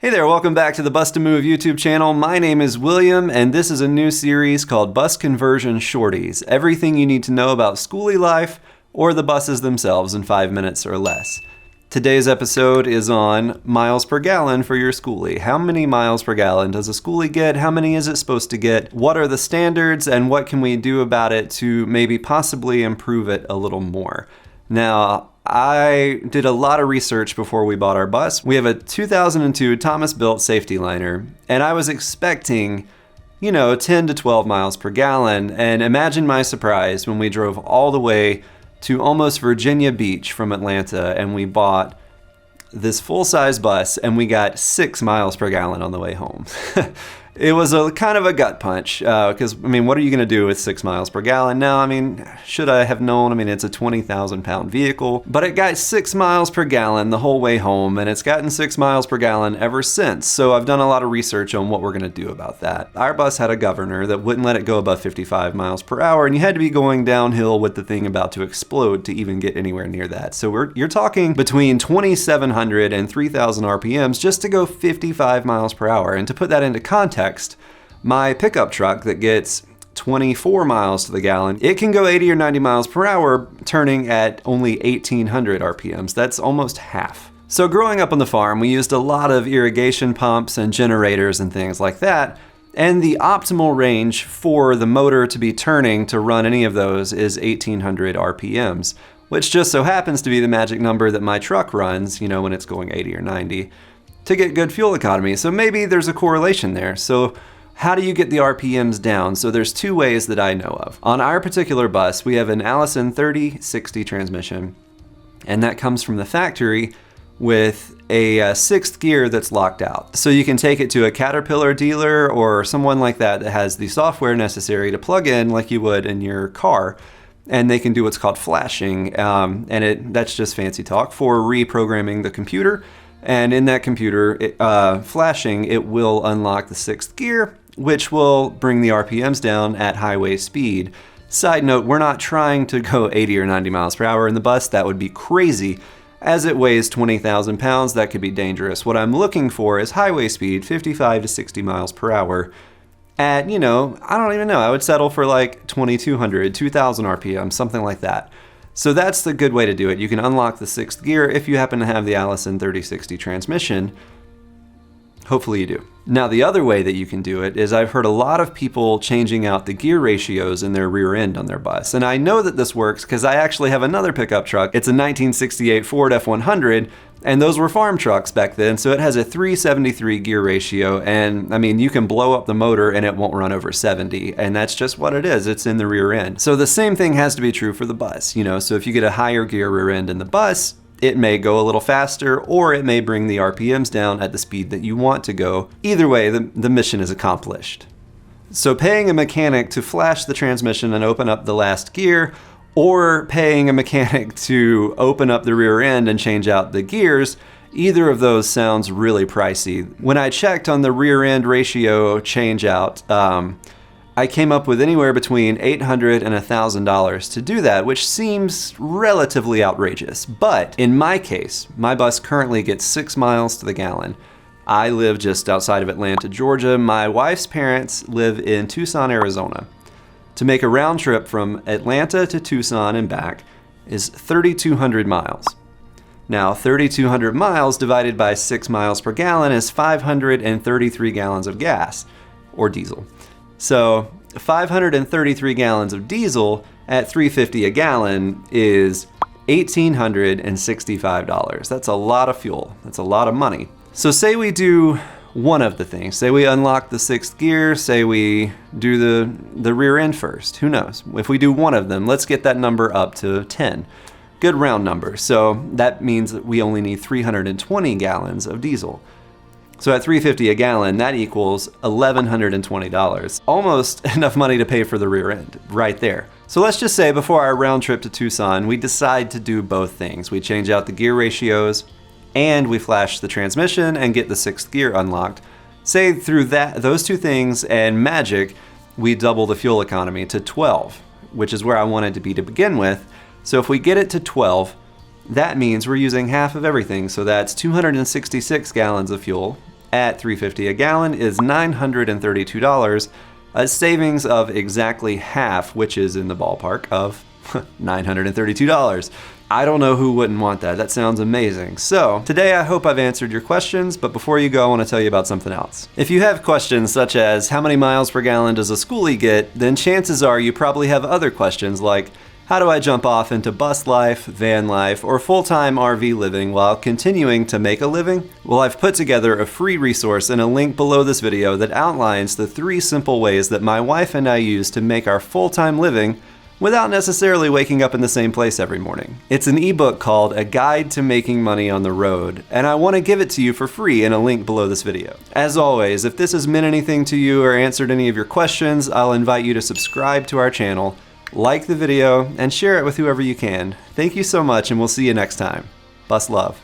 Hey there, welcome back to the Bussedamove YouTube channel. My name is William, and this is a new series called Bus Conversion Shorties. Everything you need to know about Schoolie life or the buses themselves in 5 minutes or less. Today's episode is on miles per gallon for your Schoolie. How many miles per gallon does a Schoolie get? How many is it supposed to get? What are the standards, and what can we do about it to maybe possibly improve it a little more? Now, I did a lot of research before we bought our bus. We have a 2002 Thomas-built safety liner, and I was expecting, 10 to 12 miles per gallon. And imagine my surprise when we drove all the way to almost Virginia Beach from Atlanta, and we bought this full-size bus, and we got 6 miles per gallon on the way home. It was a kind of a gut punch, because, what are you going to do with 6 miles per gallon? Now, should I have known? It's a 20,000 pound vehicle, but it got 6 miles per gallon the whole way home, and it's gotten 6 miles per gallon ever since. So I've done a lot of research on what we're going to do about that. Our bus had a governor that wouldn't let it go above 55 miles per hour, and you had to be going downhill with the thing about to explode to even get anywhere near that. So you're talking between 2,700 and 3,000 RPMs just to go 55 miles per hour. And to put that into context, my pickup truck that gets 24 miles to the gallon, it can go 80 or 90 miles per hour, turning at only 1,800 RPMs. That's almost half. So growing up on the farm, we used a lot of irrigation pumps and generators and things like that. And the optimal range for the motor to be turning to run any of those is 1,800 RPMs, which just so happens to be the magic number that my truck runs, when it's going 80 or 90. To get good fuel economy. So maybe there's a correlation there. So how do you get the RPMs down? So there's 2 ways that I know of. On our particular bus, we have an Allison 3060 transmission, and that comes from the factory with a 6th gear that's locked out. So you can take it to a Caterpillar dealer or someone like that has the software necessary to plug in like you would in your car, and they can do what's called flashing, that's just fancy talk for reprogramming the computer. And in that computer, flashing, it will unlock the 6th gear, which will bring the RPMs down at highway speed. Side note, we're not trying to go 80 or 90 miles per hour in the bus. That would be crazy. As it weighs 20,000 pounds, that could be dangerous. What I'm looking for is highway speed, 55 to 60 miles per hour. At, I don't even know, I would settle for like 2,200, 2,000 RPM, something like that. So that's the good way to do it. You can unlock the 6th gear if you happen to have the Allison 3060 transmission. Hopefully you do. Now the other way that you can do it is I've heard a lot of people changing out the gear ratios in their rear end on their bus. And I know that this works because I actually have another pickup truck. It's a 1968 Ford F100, and those were farm trucks back then. So it has a 373 gear ratio, and you can blow up the motor and it won't run over 70. And that's just what it is. It's in the rear end. So the same thing has to be true for the bus, So if you get a higher gear rear end in the bus, it may go a little faster, or it may bring the RPMs down at the speed that you want to go. Either way, the mission is accomplished. So paying a mechanic to flash the transmission and open up the last gear, or paying a mechanic to open up the rear end and change out the gears, either of those sounds really pricey. When I checked on the rear end ratio change out, I came up with anywhere between $800 and $1,000 to do that, which seems relatively outrageous. But in my case, my bus currently gets 6 miles to the gallon. I live just outside of Atlanta, Georgia. My wife's parents live in Tucson, Arizona. To make a round trip from Atlanta to Tucson and back is 3,200 miles. Now, 3,200 miles divided by 6 miles per gallon is 533 gallons of gas, or diesel. So 533 gallons of diesel at $3.50 a gallon is $1,865. That's a lot of fuel. That's a lot of money. So say we do one of the things. Say we unlock the 6th gear. Say we do the rear end first. Who knows? If we do one of them, let's get that number up to 10. Good round number. So that means that we only need 320 gallons of diesel. So at $3.50 a gallon, that equals $1,120. Almost enough money to pay for the rear end, right there. So let's just say before our round trip to Tucson, we decide to do both things. We change out the gear ratios, and we flash the transmission and get the 6th gear unlocked. Say through those 2 things and magic, we double the fuel economy to 12, which is where I wanted to be to begin with. So if we get it to 12, that means we're using half of everything. So that's 266 gallons of fuel at $3.50 a gallon is $932, a savings of exactly half, which is in the ballpark of $932. I don't know who wouldn't want that. That sounds amazing. So today I hope I've answered your questions, but before you go, I want to tell you about something else. If you have questions such as how many miles per gallon does a Schoolie get, then chances are you probably have other questions like how do I jump off into bus life, van life, or full-time RV living while continuing to make a living? Well, I've put together a free resource in a link below this video that outlines the 3 simple ways that my wife and I use to make our full-time living without necessarily waking up in the same place every morning. It's an ebook called A Guide to Making Money on the Road, and I want to give it to you for free in a link below this video. As always, if this has meant anything to you or answered any of your questions, I'll invite you to subscribe to our channel, like the video, and share it with whoever you can. Thank you so much, and we'll see you next time. Bus love.